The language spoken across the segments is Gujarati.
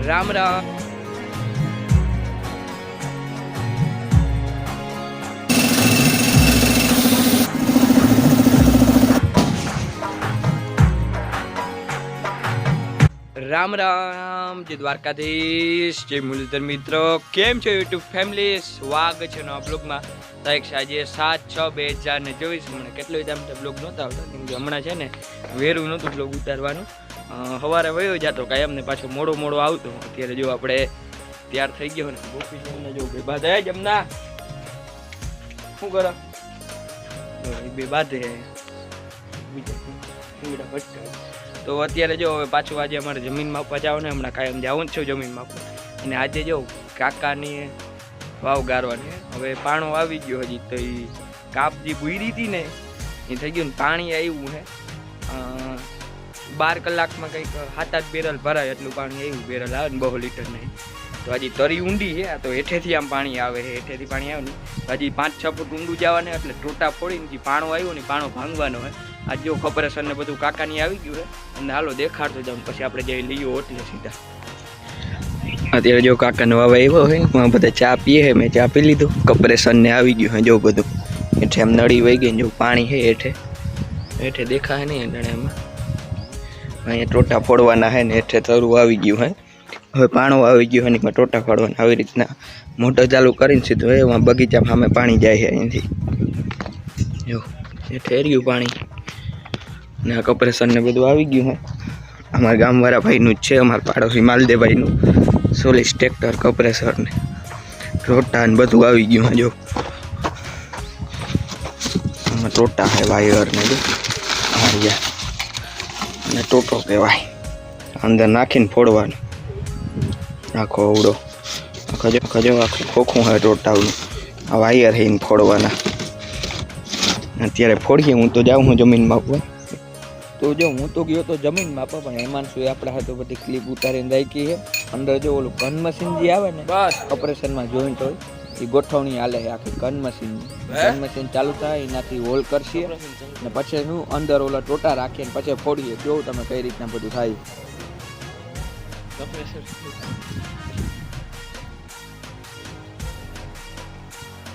રામ રામ. રામ રામ, જય દ્વારકાધીશ, જય મુરલીધર મિત્રો. કેમ છો યુટ્યુબ ફેમિલી? સ્વાગત છે નવા બ્લોગમાં. તારીખ છે આજે 7/6/2024. હમણાં કેટલો વિધામ બ્લોગ નહોતા આવતા કેમ કે હમણાં છે ને વેરું નહોતું બ્લોગ ઉતારવાનું. સવારે વયો જતો કાંઈ એમને પાછો મોડો આવતો. અત્યારે જો આપણે તૈયાર થઈ ગયો ને ઓફિસ જો બે બાધે જમના શું કરો બે બાધે બીજા ભટકા. તો અત્યારે જો હવે પાછું આજે અમારે જમીન માપવા જાવ ને હમણાં કાયમ જવું જ છું જમીન માપવા. અને આજે જો કાકાની વાવ ગારવાની હવે પાણો આવી ગયો હજી તો એ કાપ જે ભૂરી હતી ને એ થઈ ગયું ને પાણી આવ્યું હે 12 કલાકમાં કંઈક 7-8 બેરલ ભરાય એટલું પાણી આવ્યું. બેરલ આવે ને 2 લીટર નહીં તો હજી તરી ઊંડી છે. આ તો હેઠેથી આમ પાણી આવે છે, હેઠેથી પાણી આવે ને હજી 5-6 ફૂટ ઊંડું જવાને એટલે ટોટા ફોડીને પાણો આવ્યો ને પાણો ભાંગવાનો હોય. આજ જો ખપરેસર ને બધું કાકાની આવી ગયું છે અને હાલો દેખાડતો જાઉં પછી આપણે જઈ લઈએ ઓટલે સીધા. અત્યારે જો કાકાનો વાવ આવ્યો હોય બધા ચા પીએ છે. મેં ચા પી લીધું. કપરેસર ને આવી ગયું છે જો બધું હેઠે એમ નળી વહી ગઈ જો પાણી છે હેઠે દેખાય નહીં એટલે એમાં અહીંયા ટોટા ફોડવાના છે ને હેઠે તરું આવી ગયું હે. હવે પાણો આવી ગયું હોય ને એમાં ટોટા ફોડવાના આવી રીતના મોટર ચાલુ કરીને સીધું એમાં બગીચા સામે પાણી જાય છે અહીંથી જો હેઠે એર્યું પાણી ને આ કપરેસર ને બધું આવી ગયું હે. અમારા ગામવાળા ભાઈનું જ છે, અમારા પાડોશી માલદેવભાઈનું સોલિસ ટ્રેક્ટર કપરેસર ને ટોટા ને બધું આવી ગયું હે. જો આમાં ટોટા છે વાયર ને જો હારિયા ને ટોટો કહેવાય અંદર નાખીને ફોડવાનું. આખો અવડો આખો ખોખું હોય ટોટાનું આ વાયર હઈને ફોડવાના. અત્યારે ફોડીએ હું તો જાઉં હું જમીન માપવા. તો જો હું તો ગયો તો જમીન માપવા પણ એમાં શું આપણા હાથો બધી ક્લિપ ઉતારીને રાખી છે. અંદર જો ઓલું ગન મશીન જે આવે ને બસ ઓપરેશનમાં જોઈન્ટ હોય એ ગોઠવણી હાલે છે આખી ગન મશીન ચાલુ થાય એનાથી હોલ કરશે ને પછી શું અંદર ઓલા ટોટા રાખીએ ને પછી ફોડીએ. જોવું તમે કઈ રીતના બધું થાય.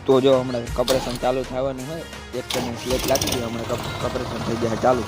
તો જો હમણાં કપરેશન ચાલુ થવાનું હોય એક સ્લેટ લાગી ગયું હમણાં કપરેશન થઈ જાય ચાલુ.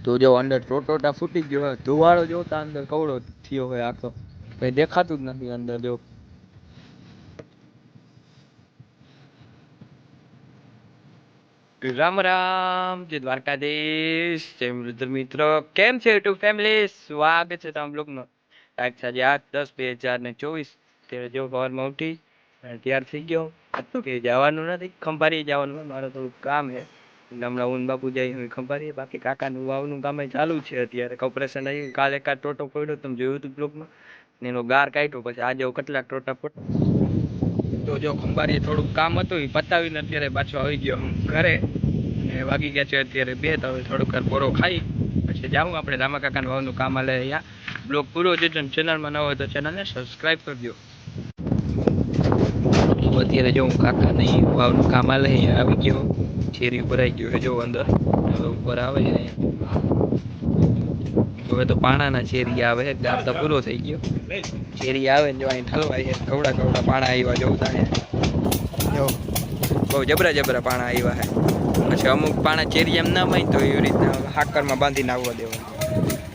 તો જો અંદર ટોટા ફૂટી ગયો હોય ધુવાળો જોતા અંદર કવડો થયો હોય આખો કઈ દેખાતું જ નથી અંદર. જો રામ રામ, જય દ્વારકાધીશ, જય મુરલીધર મિત્રો. કેમ છે યુટ્યુબ ફેમિલી? સ્વાગત છે તમારા બ્લોગમાં. તારીખ છે આજે 8/10/2024. ત્યારે જો સવારમાં ઉઠી તૈયાર થઈ ગયો કે જવાનું નથી ખંભારી જવાનું મારે થોડું કામ છે હમણાં ઊન બાપુ જાય ખંભારી. બાકી કાકાનું વાવનું કામ ચાલુ છે અત્યારે. ઓપરેશન આવી કાલે એકાદ ટોટો પડ્યો તમે જોયું હતું બ્લોગમાં ને એનો ગાર કાઢ્યો પછી આજે કેટલાક ટોટા પડ્યા. તો જો ખંભારી થોડુંક કામ હતું એ પતાવીને અત્યારે પાછો આવી ગયો ઘરે. વાગી ગયા છે અત્યારે 2 તો હવે થોડુંક પોરો ખાઈ પછી જાઉં આપણે રામા કાકાના વાવનું કામ હાલે અહીંયા. બ્લોગ પૂરો છે, ચેનલમાં ન હોય તો ચેનલને સબસ્ક્રાઈબ કરજો. અત્યારે જો હું કાકાની વાવનું કામ હાલે અહીંયા આવી ગયો, ચેરી ભરાઈ ગયો છે જો અંદર ઉપર આવે છે. હવે તો પાણાના ચેરી આવે, ગામ તો પૂરો થઈ ગયો. ચેરી આવે ને જો અહીં ઠલવાય છે, કવડા કવડા પાણા આવ્યા જોતા હે જો, બહુ જબરા પાણા આવ્યા હે. પછી અમુક પાણા ચેરી એમ ના હોય તો એવી રીતના હાકરમાં બાંધીને આવવા દેવાનું.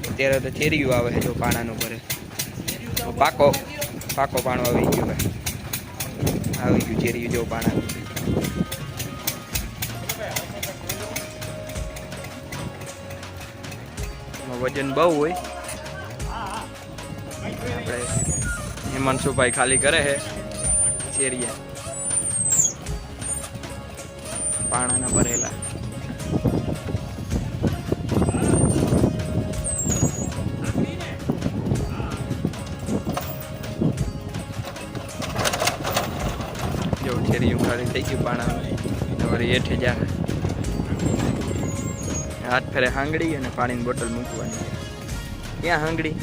અત્યારે તો ચેરીયું આવે છે જો પાણાનું ભરે. પાકો પાણો આવી ગયો હે, આવી ગયું ચેરીયું જો પાણા. વજન બહુ હોય. આપણે હેમંતભાઈ ખાલી કરે છે ચેરિયા પાણાના ભરેલા. જો ચેરિયું ખાલી થઈ ગયું પાણા. વળી હેઠે જાય હાથ ફેરે હાંગડી અને પાણીની બોટલ મૂકવાની. ક્યાં હાંગડી?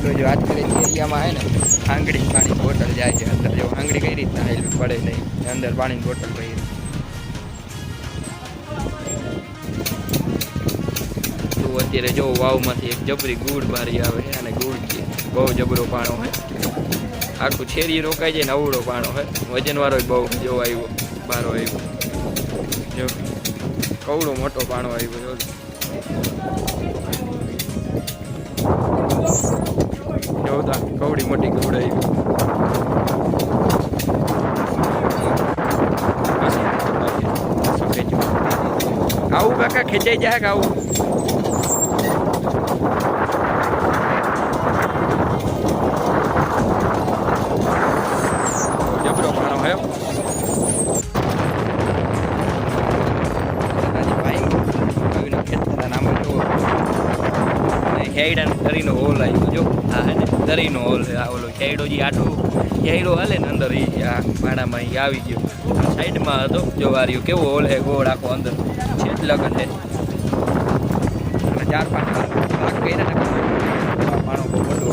તો જો હાથ ફેરે એરિયામાં હે ને હાંગડી પાણીની બોટલ જાય છે અંદર. જો હાંગડી કઈ રીતના હેલવી પડે નહીં, અંદર પાણીની બોટલ પડી. તો અત્યારે જો વાવમાંથી એક જબરી ગુડ બારી આવે છે અને ગુડ બહુ જબરો પાણો હોય. આખું છેરી રોકાઈ જાય ને અવળો પાણો હોય. વજન વાળો બહુ જો આવ્યો, બારો આવ્યો જો, કવડો મોટો પાણો આવ્યો જો. જોતા કવડી મોટી કવડ આવી. આવું કાકા ખેંચાઈ જાય કે આવું? જબરો પાણો હે. ખેડા દરીનો હોલ આવ્યો જો. હા હે ને દરીનો હોલ છે આ. ઓલો ખેડો જે આટલું ખેડો હાલે ને અંદર એ આ પાણામાં એ આવી ગયો. સાઈડમાં હતો જો વાર્યું કેવો હોલ હે ગોળ આખો અંદર છેદ લગન છે. અને 4-5 ભાગ કર્યા ને પાણો બહુ મોટો.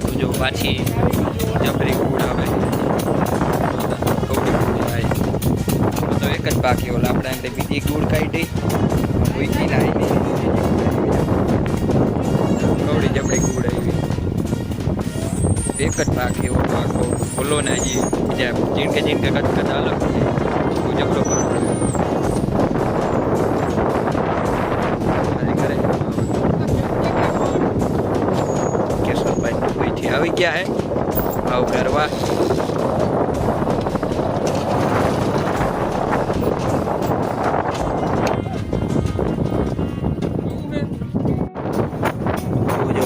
તો જો પાછી જબરી ગુડ આવે, કવડી ગુડ આવે તો એક જ બાકી. ઓલા આપણે અંદર બીજી ગુડ કાઢી મૂકી ના આવી. કવડી જબરી ગુડ આવી એક જ બાકી. ઓલો આખો બોલો ને હજી બીજા ચીણકે કચકચ અલગ બહુ જબરો પાડો કેશવભાઈ આવી ગયા હે આવ કરવા.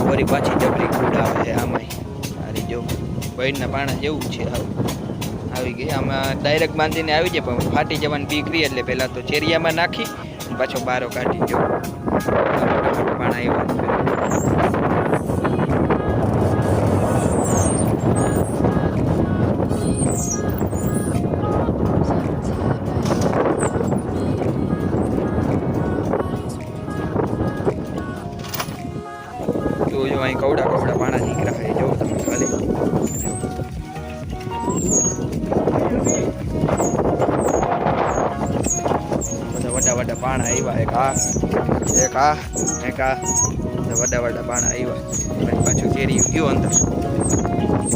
વળી પાછી જબરી ગુડ આવે છે આમાં. અરે જો બહેનના પાણા જેવું છે આવી ગઈ. આમાં ડાયરેક્ટ બાંધીને આવી જાય પણ ફાટી જવાની બીક રહી એટલે પહેલાં તો ચેરિયામાં નાખી પાછો બારો કાઢી જો પાણા આવ્યા. તો જો અહીં કવડા પાણા નીકળ્યા છે જો તમે ખાલી. બધા વડા પાણા આવ્યા. એક આ વડા પાણા આવ્યા. પાછું ચેરી ગયું અંદર.